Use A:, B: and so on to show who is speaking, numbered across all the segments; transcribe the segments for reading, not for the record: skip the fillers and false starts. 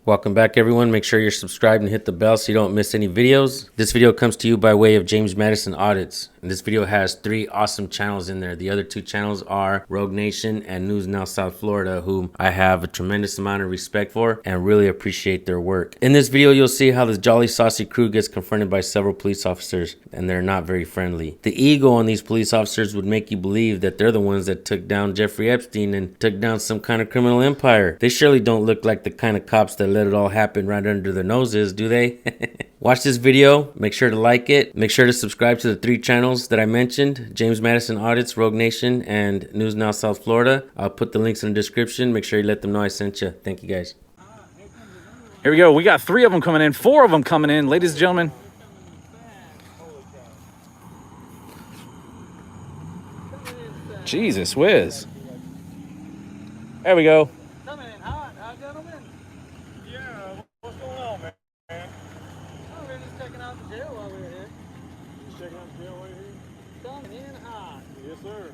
A: Welcome back, everyone. Make sure you're subscribed and hit the bell so you don't miss any videos. This video comes to you by way of James Madison Audits. And this video has 3 awesome channels in there. The other 2 channels are Rogue Nation and News Now South Florida, whom I have a tremendous amount of respect for and really appreciate their work. In this video, you'll see how the Jolly Saucy crew gets confronted by several police officers, and they're not very friendly. The ego on these police officers would make you believe that they're the ones that took down Jeffrey Epstein and took down some kind of criminal empire. They surely don't look like the kind of cops that let it all happen right under their noses, do they? Watch this video, make sure to like it, make sure to subscribe to the 3 channels that I mentioned, James Madison Audits, Rogue Nation, and News Now South Florida. I'll put the links in the description. Make sure you let them know I sent you. Thank you, guys.
B: Here we go. We got 3 of them coming in, 4 of them coming in, ladies and gentlemen. Jesus whiz. There we go.
C: Coming in hot, huh, gentlemen?
D: Yeah, what's going on, man?
C: Oh, we're just checking out the jail while we were here.
D: Just checking out the jail right here?
C: Coming in hot.
D: Yes, sir.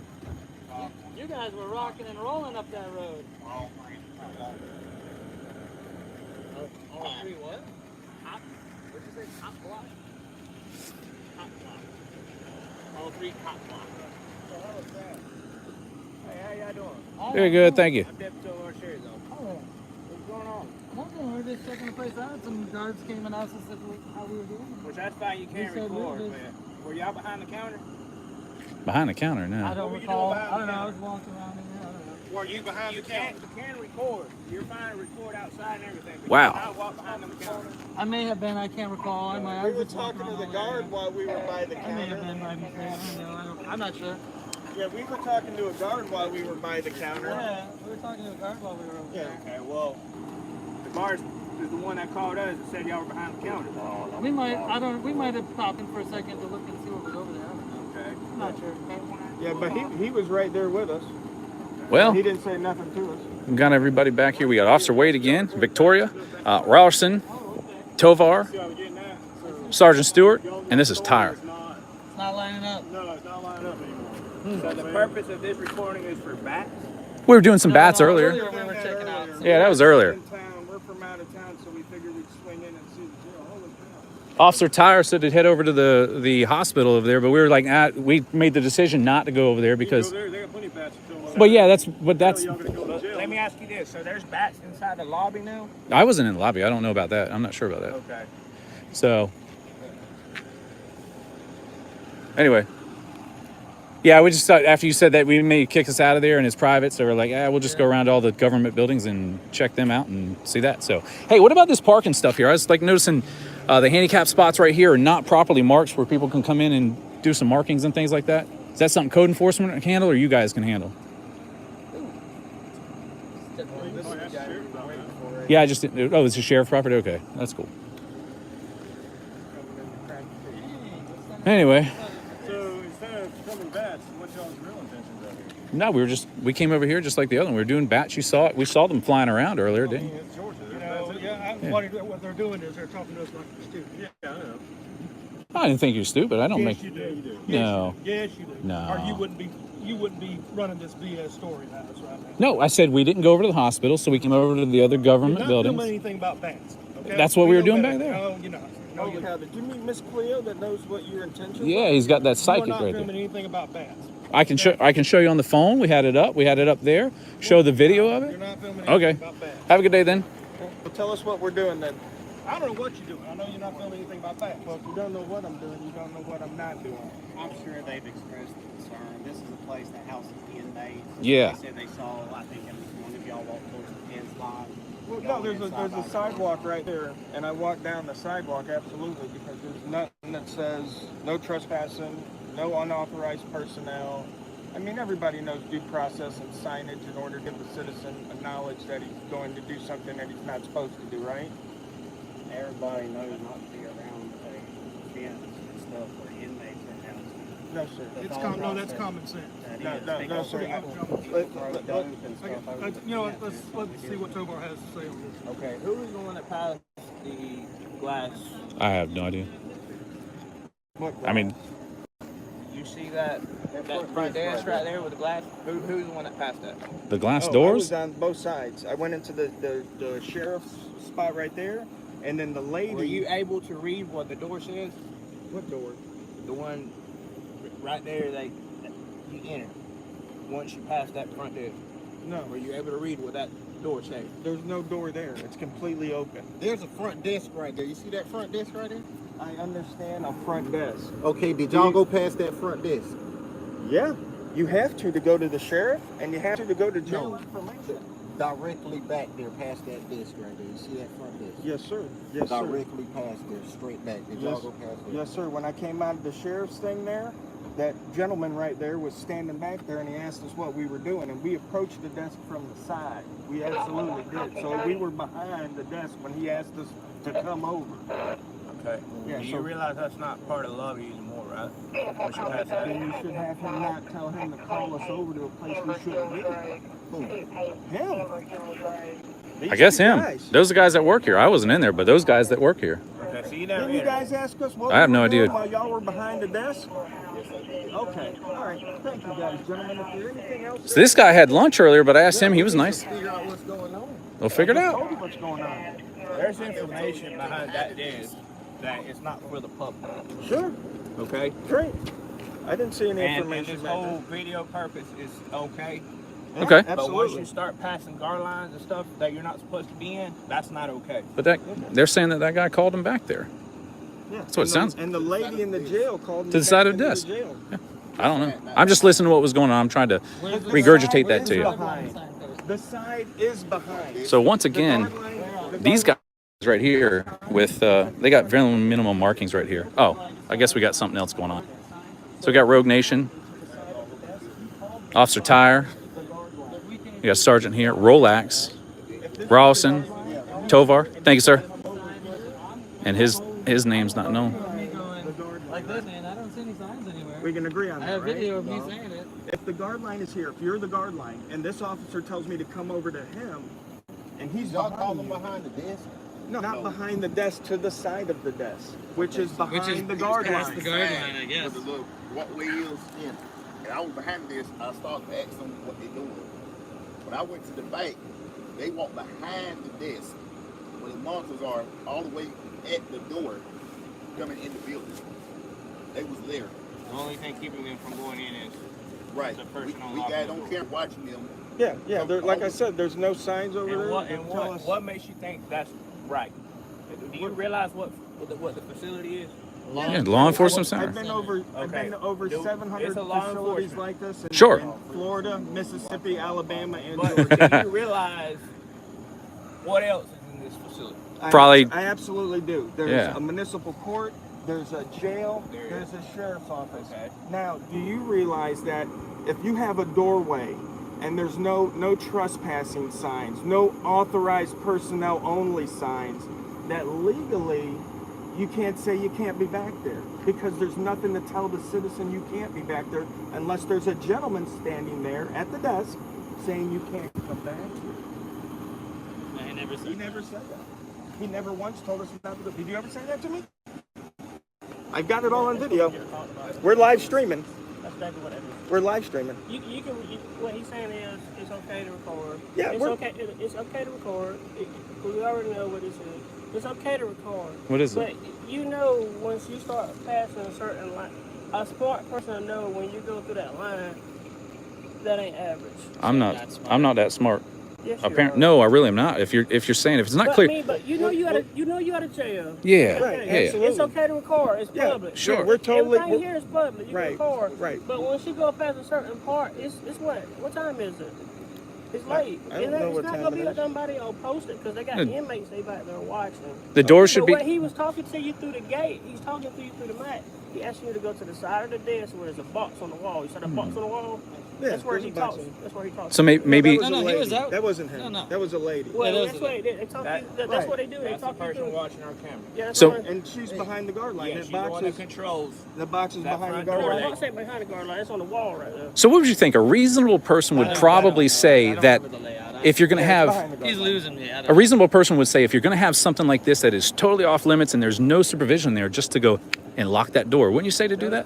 C: You guys were rocking and rolling up that road. All 3 what? Hot? What'd you say? Hot block? Hot block. All 3 hot blocks.
D: So how was that? Hey, how y'all doing?
B: Very good, thank you.
D: I'm Deputy Lord Sherry's office.
C: Oh,
D: What's going on?
C: nothing. We're just checking the place out. Some guards came and asked us how we were doing.
D: Which that's fine, you can't
C: said
D: record,
C: we-
D: but were y'all behind the counter?
B: Behind the counter
C: I
B: now.
C: don't
D: were you
C: recall.
D: doing behind
C: I don't
D: the
C: know. I
D: counter?
C: was walking around in there. I don't know.
D: Were you behind the counter? You can record. You're fine to record outside and everything. But
B: Wow.
D: You cannot walk behind the counter.
C: I may have been. I can't recall. I might.
E: We were talking to the guard while we were by the
C: I may have
E: counter.
C: been by mistake. I don't know. I'm not sure.
E: Yeah, we were talking to a guard while we were by the counter.
C: Yeah, we were talking to a guard while we were over
E: Yeah.
D: Okay, well, the guard is the one that called us and said y'all were behind the counter.
C: there. We might. I don't. We might have popped in for a second to look and see what was over there. I don't know.
D: Okay.
C: I'm not sure.
E: Yeah, but he was right there with us.
B: Well,
E: He didn't say nothing to us.
B: we got everybody back here. We got Officer Wade again, Victoria, Ralston, Tovar,
D: See how we getting that? So,
B: Sergeant Stewart, and this is Tyre.
D: it's not,
C: It's not lining up.
D: no, it's not lining up anymore. So the purpose of this recording is for bats?
B: We were doing some bats
C: No,
B: earlier.
C: we were checking out.
B: Yeah, that was earlier.
E: In town, we're from out of town, so we figured we'd swing in and see the jail. Holy cow.
B: Officer Tyre said to head over to the hospital over there, but we were like, we made the decision not to go over there because.
D: They got plenty of bats to kill.
B: But yeah, that's
D: Y'all gonna go to jail. Let me ask you this. So there's bats inside the lobby now?
B: I wasn't in the lobby. I don't know about that. I'm not sure about that.
D: Okay.
B: So, anyway, yeah, we just thought after you said that we may kick us out of there and it's private, so we're like, we'll just go around to all the government buildings and check them out and see that. So, hey, what about this parking stuff here? I was like noticing the handicap spots right here are not properly marked where people can come in and do some markings and things like that. Is that something code enforcement can handle or you guys can handle? Yeah, I just didn't. Oh, it's a sheriff property? Okay, that's cool. Anyway,
D: So instead of filming bats, what's y'all's real intentions of it?
B: no, we came over here just like the other one. We were doing bats. You saw it. We saw them flying around earlier, didn't you?
D: It's Georgia.
F: What they're doing is they're talking to us like we're stupid.
D: Yeah, I know.
B: I didn't think you were stupid. I don't
F: Yes,
B: make.
F: you do.
B: No.
F: Yes, you do.
B: No.
F: Or you wouldn't be running this BS story now. That's right now.
B: No, I said we didn't go over to the hospital, so we came over to the other government
F: You're not
B: buildings.
F: filming anything about bats. Okay?
B: That's what we were
F: know
B: doing
F: better.
B: back there.
F: No, you're not. No,
E: Holy
F: you're
E: cow,
F: not.
E: did you meet Miss Cleo that knows what your intentions
B: Yeah,
E: are?
B: he's got that
F: You're
B: psychic
F: not
B: right
F: filming
B: there.
F: anything about bats.
B: I can show you on the phone. We had it up. We had it up there. Show the video of
F: You're
B: it.
F: not filming
B: Okay.
F: anything about bats.
B: Have a good day then.
E: Well, tell us what we're doing then.
F: I don't know what you're doing. I know you're not filming anything about bats.
E: Well, if you don't know what I'm doing, you don't know what I'm not doing.
G: I'm sure they've expressed concern. This is a place that houses inmates.
B: Yeah.
G: They said they saw, I think, at least one of y'all walked towards the fence line.
E: Well,
G: Y'all
E: no, there's
G: went
E: a
G: side by
E: sidewalk right there, and I walk down the sidewalk absolutely because there's nothing that says no trespassing, no unauthorized personnel. I mean, everybody knows due process and signage in order to give the citizen a knowledge that he's going to do something that he's not supposed to do, right?
G: Everybody knows not to be around a fence and stuff where inmates are housed.
E: No, sir.
F: It's
G: all
F: no, that's
G: process.
F: common sense.
G: That
E: No,
G: is,
E: no,
G: because
E: sir.
G: people throw dope and stuff over the
F: You know,
G: fence
F: let's
G: and stuff.
F: see what Tovar has to say on this.
H: Okay, who was the one that passed the glass?
B: I have no idea.
E: What,
B: I mean,
E: you
D: you see that front desk right there with the glass? Who's the one that passed that?
B: The glass
E: I
B: doors?
E: was on both sides. I went into the sheriff's spot right there, and then the lady.
D: Were you able to read what the door says?
E: What door?
D: The one right there you enter. Once you pass that front desk.
E: No,
D: Were you able to read what that door says?
E: there's no door there. It's completely open.
H: There's a front desk right there. You see that front desk right there?
E: I understand a front desk.
H: Okay, did y'all go past that front desk?
E: Yeah, you have to go to the sheriff, and you have to go to jail
H: No.
E: information.
H: Directly back there, past that desk right there. You see that front desk?
E: Yes, sir. Yes, sir.
H: Directly past there, straight back. Did y'all
E: Yes.
H: go past there?
E: Yes, sir. When I came out of the sheriff's thing there, that gentleman right there was standing back there, and he asked us what we were doing, and we approached the desk from the side. We absolutely did. So we were behind the desk when he asked us to come over.
D: Okay.
E: Yeah,
D: Do
E: so-
D: you realize that's not part of the lobby anymore, right? Once you pass that.
E: Then you should have him not tell him to call us over to a place we shouldn't be. Him.
B: I guess
E: These
B: him.
E: guys.
B: Those are the guys that work here. I wasn't in there, but those guys that work here.
D: Okay, so you never
E: Didn't you
D: entered.
E: guys ask us what
B: I have
E: we
B: no
E: were doing
B: idea.
E: while y'all were behind the desk? Okay. All right. Thank you guys, gentlemen. If there's anything else,
B: So this guy had lunch earlier, but I asked him. He was nice.
H: Figure out what's going on.
B: We'll figure it
E: I
B: out.
E: told you what's going on.
D: There's information behind that desk that it's not for the public.
E: Sure.
D: Okay?
E: Great. I didn't see any
D: And
E: information
D: this
E: back
D: whole video purpose is okay.
E: there.
B: Okay.
E: Yeah,
D: But once
E: absolutely.
D: you start passing guard lines and stuff that you're not supposed to be in, that's not okay.
B: But they're saying that guy called him back there.
E: Yeah.
B: That's what it
E: And
B: sounds-
E: And the lady in the jail called me
B: To the side
E: back
B: of the
E: into
B: desk.
E: jail.
B: I don't know. I'm just listening to what was going on. I'm trying to regurgitate that to you.
E: Behind. The side is behind.
B: So once
E: The
B: again,
E: guard line- the
B: these
E: guard-
B: guys right here with they got very minimal markings right here. Oh, I guess we got something else going on. So we got Rogue Nation, Officer Tire, we got Sergeant here, Rolex, Rawson, Tovar. Thank you, sir. And his name's not known.
C: Like this, man. I don't see any signs anywhere.
E: We can agree on
C: I
E: that,
C: have
E: right?
C: video of me saying it.
E: If the guard line is here, if you're the guard line, and this officer tells me to come over to him, and he's
H: Y'all
E: behind
H: call them
E: you-
H: behind the desk?
E: No, not behind the desk, to the side of the desk, which is behind the guard
C: past
E: line.
C: the guard line, I guess.
I: With the little walkway is in. And I was behind this, I started to ask them what they doing. When I went to the bank, they walked behind the desk where the monitors are all the way at the door coming in the building. They was there.
D: The only thing keeping them from going in is
I: Right.
D: The person on
I: We
D: lock
I: got it
D: the
I: on
D: door.
I: camera watching them.
E: Yeah. Like I said, there's no signs over there.
D: and
E: that tell us-
D: what makes you think that's right? Do you realize what the facility is?
B: Yeah, law enforcement
E: I've
B: center.
E: been over. I've
D: Okay.
E: been to over
D: Do-
E: 700
D: it's a law
E: facilities
D: enforcement.
E: like this. In,
B: Sure.
E: In Florida, Mississippi, Alabama, and
D: But
E: Georgia.
D: do you realize what else is in this facility?
B: Probably-
E: I absolutely do. There's
B: Yeah.
E: a municipal court. There's a jail.
D: There
E: There's
D: is.
E: a sheriff's office.
D: Okay.
E: Now, do you realize that if you have a doorway and there's no trespassing signs, no authorized personnel only signs, that legally you can't say you can't be back there because there's nothing to tell the citizen you can't be back there unless there's a gentleman standing there at the desk saying you can't come back here.
C: I never
E: He
C: said
E: never said that. He never once told us not to. Did you ever say that to me? I've got it all on video. We're live streaming.
J: That's exactly what it is.
E: We're live streaming.
J: What he's saying is it's okay to record.
E: Yeah,
J: it's
E: we're-
J: okay. It's okay to record. We already know what this is. It's okay to record.
B: What is
J: But
B: it?
J: you know, once you start passing a certain line, a smart person will know when you go through that line, that ain't average.
B: I'm not that smart.
J: Yes, you
B: Apparently,
J: are.
B: no, I really am not. If you're saying if it's not
J: But
B: clear,
J: but you know you out of jail.
B: yeah,
E: Right,
B: yeah.
E: absolutely.
J: It's okay to record. It's
E: Yeah,
J: public.
B: sure.
E: We're totally.
J: Everything here is public. You
E: Right,
J: can record.
E: right.
J: But once you go past a certain part, it's what? What time is it? It's late.
E: I don't know
J: It's
E: what
J: not
E: time
J: gonna
E: it
J: be
E: is.
J: like somebody will post it because they got
B: Yeah.
J: inmates they back there watching.
B: The door should
J: But
B: be.
J: when he was talking to you through the gate, he's talking to you through the mat. He asked you to go to the side of the desk where there's a box on the wall. You saw that box on the wall?
E: Yeah,
J: That's where
E: there's
J: he
E: a box
J: talks.
E: on-
J: That's where he talks.
B: So maybe
E: That was a
C: No, he
E: lady.
C: was out.
E: That wasn't him.
C: No, no.
E: That was a lady.
J: Well,
C: that
J: that's
C: was
J: what they talk.
D: That-
J: That's
E: right.
J: what they do. They
D: That's the
J: talk you
D: person
J: through.
D: watching our camera.
J: Yeah, that's
B: So-
J: what-
E: And she's behind the guard line.
D: Yeah,
E: That
D: she's the one
E: box
D: that
E: is
D: controls.
E: the box is
D: that
E: behind the
D: front
E: guard
D: door.
J: No,
E: line.
J: don't say behind the guard line. It's on the wall right there.
B: So what would you think? A reasonable person would probably say that if you're going to
E: Yeah, it's
B: have
E: behind the guard
C: He's
E: line.
C: losing me. I don't
B: a reasonable person would say if you're going to have something like this that is totally off limits and there's no supervision there, just to go and lock that door. Wouldn't you say to do that?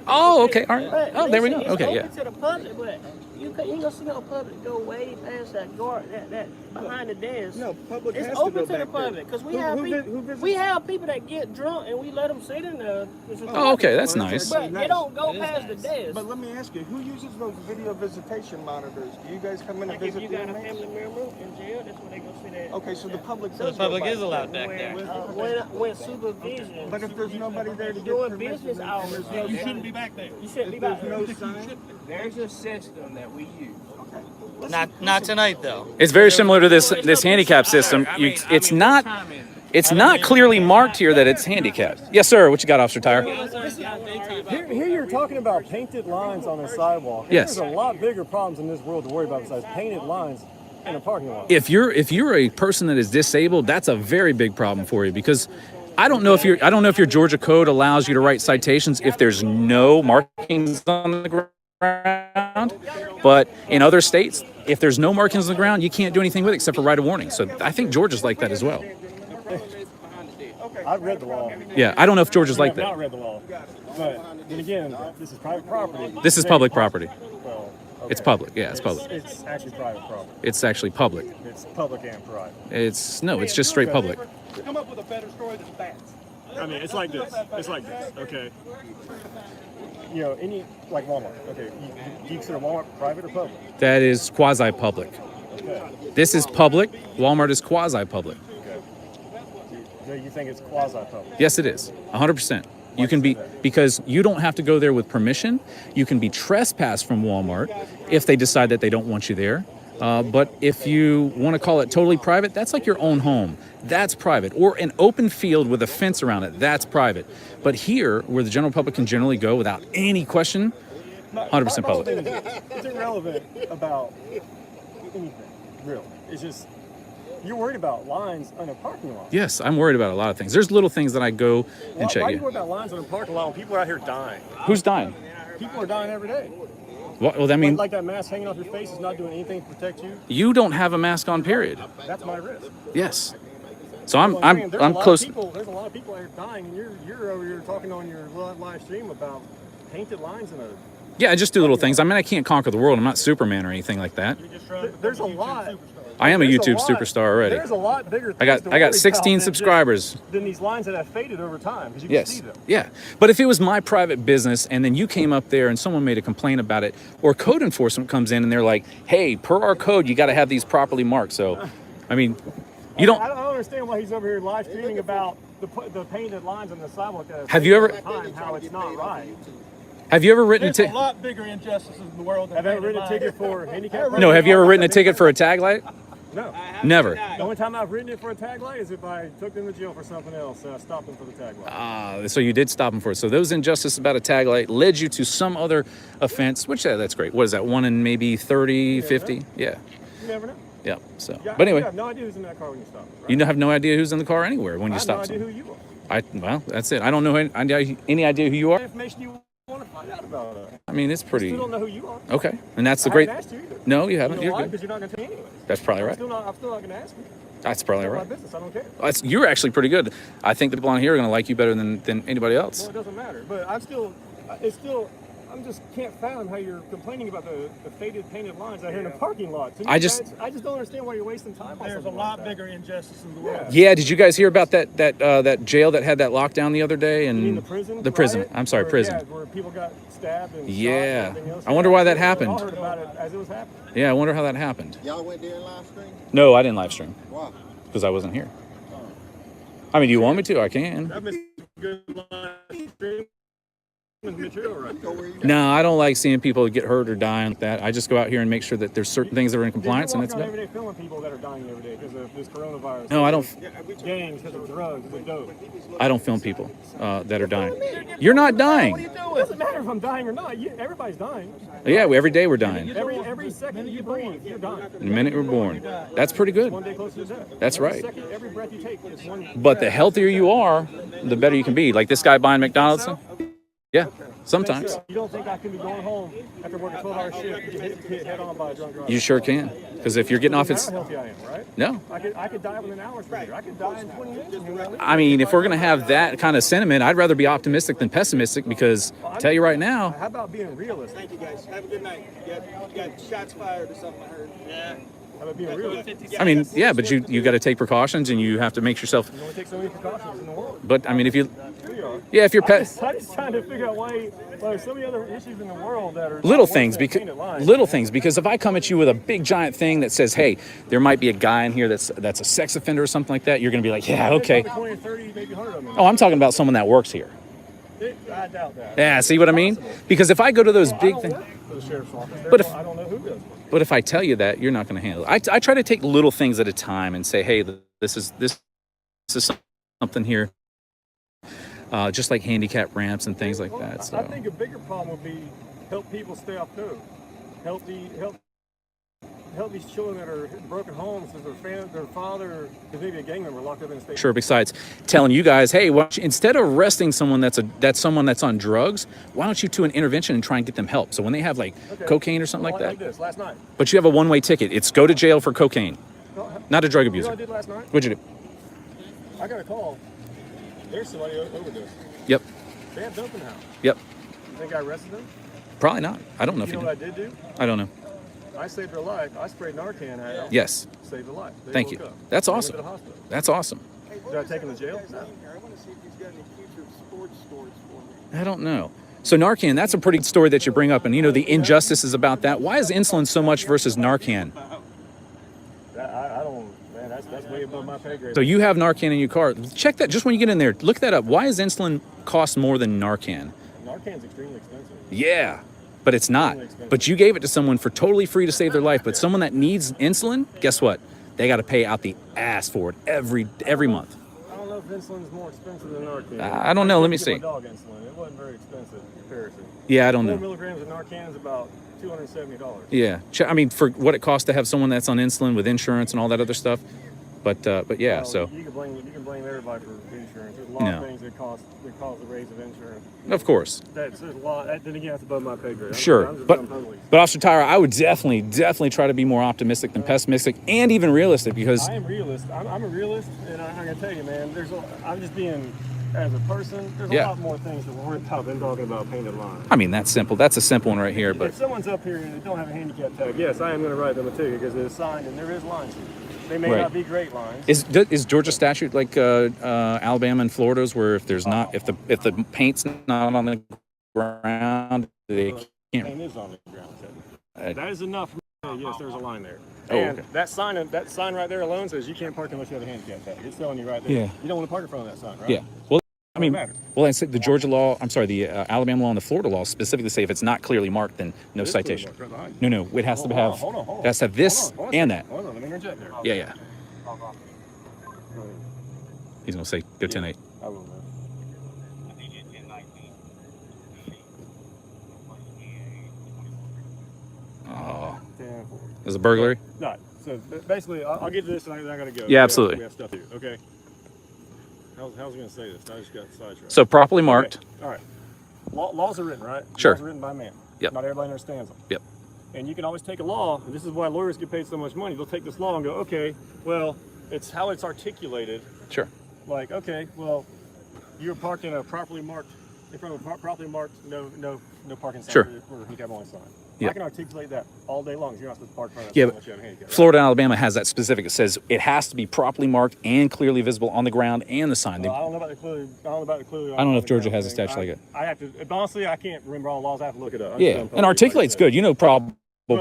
B: Oh, okay. All right.
J: But
B: Oh, there we go.
J: listen, it's
B: Okay, yeah.
J: open to the public, but you ain't gonna see no public go way past that guard, that behind the desk.
E: No, public
J: It's
E: has
J: open
E: to
J: to
E: go
J: the
E: back there.
J: public because we
E: Who-
J: have
E: who
J: people.
E: vi- who visits-
J: We have people that get drunk and we let them sit in there.
B: Oh, okay. That's nice.
J: But they don't go past the desk.
E: But let me ask you, who uses those video visitation monitors? Do you guys come in and
J: Like if
E: visit
J: you
E: the
J: got a
E: inmates?
J: family member in jail, that's where they go see that.
E: Okay, so the public
C: So
E: does
C: the public
E: go
C: is
E: by.
C: allowed back there.
J: When supervision.
E: But if there's nobody there to get
J: Doing
E: permission,
J: business
E: and
J: hours,
E: there's no
F: You
E: sign-
F: shouldn't be back there.
J: You shouldn't be
E: if
J: back
E: there's
J: there.
E: no sign,
D: There's a system that we use.
C: Not tonight though.
B: It's very similar to this handicap system. It's not clearly marked here that it's handicapped. Yes, sir. What you got, Officer Tyre?
K: Here you're talking about painted lines on a sidewalk. And
B: Yes.
K: There's a lot bigger problems in this world to worry about besides painted lines in a parking lot.
B: If you're a person that is disabled, that's a very big problem for you because I don't know if your Georgia code allows you to write citations if there's no markings on the ground. But in other states, if there's no markings on the ground, you can't do anything with it except for write a warning. So I think Georgia's like that as well.
K: I've read the law.
B: Yeah, I don't know if Georgia's like
K: I've not
B: that.
K: read the law. But then again, this is private property.
B: This is public property.
K: Well,
B: It's public. Yeah, it's public.
K: It's actually private property.
B: It's actually public.
K: It's public and private.
B: It's just straight public.
F: Come up with a better story than bats.
K: I mean, it's like this. It's like this. Okay. You know, like Walmart. Okay. Do you consider Walmart private or public?
B: That is quasi-public.
K: Okay.
B: This is public. Walmart is quasi-public.
K: Okay. Do you think it's quasi-public?
B: Yes, it is. 100%. You can be, because you don't have to go there with permission. You can be trespassed from Walmart if they decide that they don't want you there. But if you want to call it totally private, that's like your own home. That's private. Or an open field with a fence around it. That's private. But here, where the general public can generally go without any question, 100% public.
K: It's irrelevant about anything, really. It's just, you're worried about lines on a parking lot.
B: Yes, I'm worried about a lot of things. There's little things that I go and
K: Why
B: check.
K: are you
B: Yeah.
K: worried about lines on a parking lot when people are out here dying?
B: Who's dying?
K: People are dying every day.
B: Well, that means
K: Like that mask hanging off your face is not doing anything to protect you.
B: you don't have a mask on, period.
K: That's my risk.
B: Yes. So I'm
K: saying, there's a lot
B: close.
K: of people, there's a lot of people out here dying, and you're over here talking on your live stream about painted lines in a.
B: Yeah, I just do little things. I mean, I can't conquer the world. I'm not Superman or anything like that.
K: There's a lot.
B: I am a
K: There's
B: YouTube
K: lot-
B: superstar already.
K: There's a lot bigger.
B: I got
K: things to worry
B: 16
K: about
B: subscribers.
K: than these lines that have faded over time because you can
B: Yes.
K: see them.
B: Yeah. But if it was my private business and then you came up there and someone made a complaint about it, or code enforcement comes in and they're like, hey, per our code, you got to have these properly marked. So, I mean, you don't.
K: I don't understand why he's over here live streaming about the painted lines on the sidewalk.
B: Have you ever-
K: Time, how it's not right?
B: Have you ever written a
F: There's a
B: ticket?
F: lot bigger injustices in the world than
K: Have you ever
F: painted
K: written a
F: lines.
K: ticket for handicap?
B: No. Have you ever written a ticket for a tag light?
K: No.
B: Never.
K: The only time I've written it for a tag light is if I took them to jail for something else and I stopped them for the tag light.
B: So you did stop him for it. So those injustices about a tag light led you to some other offense, which that's great. What is that? 1 in maybe 30, 50? Yeah.
K: You never know.
B: Yeah. So,
K: Yeah,
B: but anyway,
K: you have no idea who's in that car when you stop. Right?
B: you have no idea who's in the car anywhere when
K: I
B: you
K: have
B: stop
K: no idea
B: someone.
K: who you are.
B: Well, that's it. I don't know any idea who you are.
K: What information you want to find out about us?
B: I mean, it's
K: I
B: pretty
K: still don't know who you are.
B: okay, and that's the
K: I
B: great.
K: haven't asked you either.
B: No, you
K: You
B: haven't.
K: know
B: You're
K: why?
B: good.
K: Because you're not going to tell me anyway.
B: That's probably right.
K: I'm still not going to ask you.
B: That's probably
K: It's not
B: right.
K: my business. I don't care.
B: You're actually pretty good. I think the people on here are going to like you better than anybody
K: Well,
B: else.
K: it doesn't matter. But I'm just can't fathom how you're complaining about the faded painted lines out here in a parking lot. To me,
B: I just
K: don't understand why you're wasting time on
F: There's a
K: something
F: lot
K: like that.
F: bigger injustice in the world.
B: Yeah, did you guys hear about that jail that had that lockdown the other day? And
K: You mean the prison?
B: The prison.
K: riot?
B: I'm sorry,
K: Where-
B: prison.
K: Yeah, where people got stabbed and shot
B: Yeah.
K: and everything else.
B: I wonder why that
K: We all
B: happened.
K: heard about it as it was happening.
B: Yeah, I wonder how that happened.
I: Y'all went there and live stream?
B: No, I didn't live stream
I: Why?
B: because I wasn't here. I mean, do you want me to? I can.
K: That makes good live stream material right there.
B: No, I don't like seeing people get hurt or die like that. I just go out here and make sure that there's certain things that are in compliance, and
K: You're
B: that's
K: walking around
B: about.
K: every day filming people that are dying every day because of this coronavirus.
B: No, I don't.
K: Gangs, because of drugs, because of dope.
B: I don't film people that are dying. You're not dying.
K: It doesn't matter if I'm dying or not. Everybody's dying.
B: Yeah, every day we're dying.
K: Every second you breathe, you're dying.
B: The minute we're born. That's pretty good.
K: One day closer to death.
B: That's
K: Every
B: right.
K: second, every breath you take is one.
B: But the healthier you are, the better you can be. Like this guy buying McDonald's. Yeah. Sometimes.
K: You don't think I can be going home after working a 12-hour shift and get hit head on by a drunk driver?
B: You sure can. Because if you're getting off, it's
K: How healthy I am, right?
B: no.
K: I could die within hours from here. I could die in 20 minutes. You know what I mean?
B: I mean, if we're gonna have that kind of sentiment, I'd rather be optimistic than pessimistic. Because I tell you right now,
K: How about being realistic?
E: Thank you guys. Have a good night. You got shots fired or something, I heard. Yeah.
K: How about being realistic?
B: I mean, yeah, but you got to take precautions and you have to make yourself.
K: You only take so many precautions in the world.
B: But I mean, if you,
K: We are.
B: yeah, if you're
K: I'm just trying to figure out why there's so many other issues in the world that are
B: little
K: worse
B: things
K: than
B: because
K: painted lines.
B: if I come at you with a big giant thing that says, hey, there might be a guy in here that's a sex offender or something like that, you're gonna be like, yeah, okay.
K: Probably 20 or 30, maybe 100 of them.
B: Oh, I'm talking about someone that works here.
K: I doubt that.
B: Yeah, see what I mean? Because if I go to those big things,
K: For the sheriff's office.
B: But if-
K: I don't know who does.
B: but if I tell you that, you're not going to handle it. I try to take little things at a time and say, hey, this is something here, just like handicap ramps and things like that.
K: I
B: So
K: think a bigger problem would be help people stay off code. Help these children that are in broken homes because their father is maybe a gang member locked up in a state.
B: sure. Besides telling you guys, hey, why don't you, instead of arresting someone that's someone that's on drugs, why don't you do an intervention and try and get them help? So when they have like cocaine or something like that,
K: Like this last night.
B: but you have a one-way ticket, it's go to jail for cocaine, not a drug
K: You know
B: abuser.
K: what I did last night?
B: What'd you do?
K: I got a call. There's somebody overdosed.
B: Yep.
K: They had dope in the house.
B: Yep.
K: You think I arrested them?
B: Probably not. I don't know if
K: You
B: you
K: know what
B: did.
K: I did do?
B: I don't know.
K: I saved their life. I sprayed Narcan at them.
B: Yes.
K: Saved their life. They
B: Thank
K: woke
B: you.
K: up.
B: That's
K: They went
B: awesome.
K: to the hospital.
B: That's awesome.
K: Did I take them to jail? No.
E: I want to see if he's got any future sports stories for me.
B: I don't know. So Narcan, that's a pretty good story that you bring up. And you know, the injustices about that. Why is insulin so much versus Narcan?
K: I don't, man, that's way above my pay grade.
B: So you have Narcan in your car. Check that just when you get in there. Look that up. Why is insulin cost more than Narcan?
K: Narcan's extremely expensive.
B: Yeah, but it's not. But you gave it to someone for totally free to save their life. But someone that needs insulin, guess what? They got to pay out the ass for it every month.
K: I don't know if insulin's more expensive than Narcan.
B: I don't know. Let me
K: Get
B: see.
K: my dog insulin. It wasn't very expensive in comparison.
B: Yeah, I don't
K: 4
B: know.
K: milligrams of Narcan is about $270.
B: Yeah, I mean, for what it costs to have someone that's on insulin with insurance and all that other stuff. But yeah,
K: Well,
B: so
K: you can blame everybody for insurance. There's a lot
B: No.
K: of things that cause the raise of insurance.
B: of course.
K: There's a lot. Then again, that's above my pay grade.
B: Sure,
K: I'm just
B: but
K: dumb totally.
B: Officer Tyra, I would definitely try to be more optimistic than pessimistic, and even realistic, because
K: I am realist. I'm a realist, and I'm gonna tell you, man. I'm just being as a person. There's a
B: Yeah.
K: lot more things to worry about than talking about painted lines.
B: I mean that's simple. That's a simple one right here. But
K: If someone's up here and they don't have a handicap tag, yes, I am going to write them a ticket because it's signed and there is lines here. They may
B: Right.
K: not be great lines.
B: is Georgia statute like Alabama and Florida's, where if the paint's not on the ground, they can't.
K: Paint is on the ground. That is enough. Yes, there's a line there.
B: Oh,
K: And
B: okay.
K: that sign right there alone says you can't park unless you have a handicap tag. It's telling you right there.
B: Yeah.
K: You don't want to park in front of that sign, right?
B: Yeah. Well, I mean,
K: matter.
B: well, I said the Georgia law. I'm sorry, the Alabama law and the Florida law specifically say if it's not clearly marked, then no
K: It's clearly
B: citation.
K: marked right behind you.
B: No, it has to have.
K: Hold on.
B: It has to have this
K: Hold on,
B: and that.
K: Hold on, let me interject there.
B: Yeah. He's gonna say go 10-8.
K: I will, man.
B: Oh,
K: 10-4.
B: there's a burglary.
K: No, so basically, I'll get to this and I gotta go.
B: Yeah, absolutely.
K: We have stuff to do. Okay. How's I gonna say this? I just got sidetracked.
B: So properly marked.
K: Okay. All right. Laws are written, right?
B: Sure.
K: Laws are written by man.
B: Yep.
K: Not everybody understands them.
B: Yep.
K: And you can always take a law, and this is why lawyers get paid so much money. They'll take this law and go, okay, well, it's how it's articulated.
B: Sure.
K: Like, okay, well, you're parked in a properly marked, in front of a properly marked no parking sign
B: Sure.
K: or handicap only sign.
B: Yep.
K: I can articulate that all day long. You're not supposed to park in front of that
B: Yeah,
K: sign
B: but
K: unless you have a handicap.
B: Florida and Alabama has that specific. It says it has to be properly marked and clearly visible on the ground and the sign.
K: Well, I don't know about the clearly.
B: I don't know if Georgia has a statute like it.
K: I have to. Honestly, I can't remember all the laws. I have to look it up.
B: Yeah, and articulate's good. You know, probable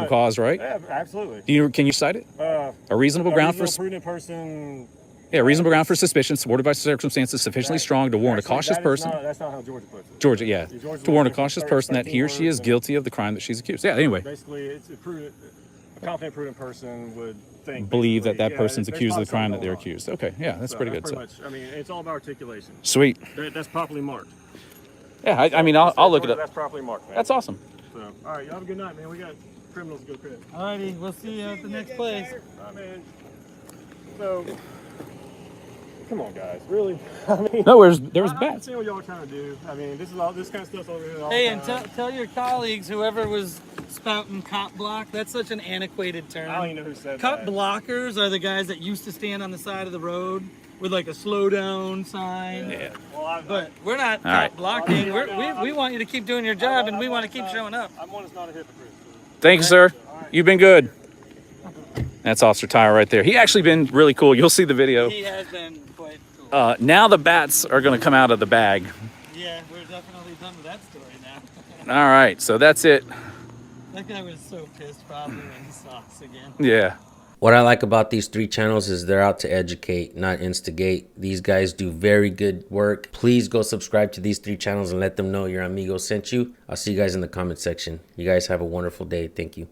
B: cause, right?
K: Yeah, absolutely.
B: Can you cite it? A reasonable ground for
K: prudent person.
B: Yeah, reasonable ground for suspicion supported by circumstances sufficiently strong to warrant a cautious person.
K: That's not how Georgia puts it.
B: Georgia, yeah,
K: Georgia's
B: to warn a
K: looking for
B: cautious person that he or she is
K: 13
B: guilty of the crime that she's accused. Yeah. Anyway,
K: Basically, it's a confident, prudent person would think.
B: believe that
K: basically,
B: person's
K: there's
B: accused of the
K: probably
B: crime that they're
K: something
B: accused. Okay, yeah, that's
K: going
B: pretty
K: on.
B: good. So,
K: Much. I mean, it's all about articulation.
B: sweet.
K: That's properly marked.
B: Yeah, I mean, I'll look it
K: That's
B: up.
K: properly marked, man.
B: That's awesome.
K: So, all right, you have a good night, man. We got criminals to go credit.
F: Alrighty, we'll see you at the next place.
K: All right, man. So, Come on, guys. Really? I mean,
B: No, there was
K: I
B: bats.
K: understand what y'all are trying to do. I mean, this kind of stuff's over here all
F: Hey,
K: the
F: and
K: time.
F: tell your colleagues, whoever was spouting cop block, that's such an antiquated term.
K: I don't even know who said
F: Cop
K: that.
F: blockers are the guys that used to stand on the side of the road with like a slow down sign.
B: Yeah.
K: Well,
F: But we're not
B: All
F: cop
B: right.
F: blocking.
K: I
F: We want you to keep doing your job, and we want to keep showing up.
K: I'm one that's not a hypocrite. So.
B: Thank you, sir. You've been good. That's Officer Tyler right there. He actually been really cool. You'll see the video.
F: He has been quite cool.
B: Now the bats are going to come out of the bag.
F: Yeah, we're definitely done with that story now.
B: All right, so that's it.
F: That guy was so pissed probably when he saw us again.
B: Yeah.
A: What I like about these 3 channels is they're out to educate, not instigate. These guys do very good work. Please go subscribe to these 3 channels and let them know your amigo sent you. I'll see you guys in the comment section. You guys have a wonderful day. Thank you.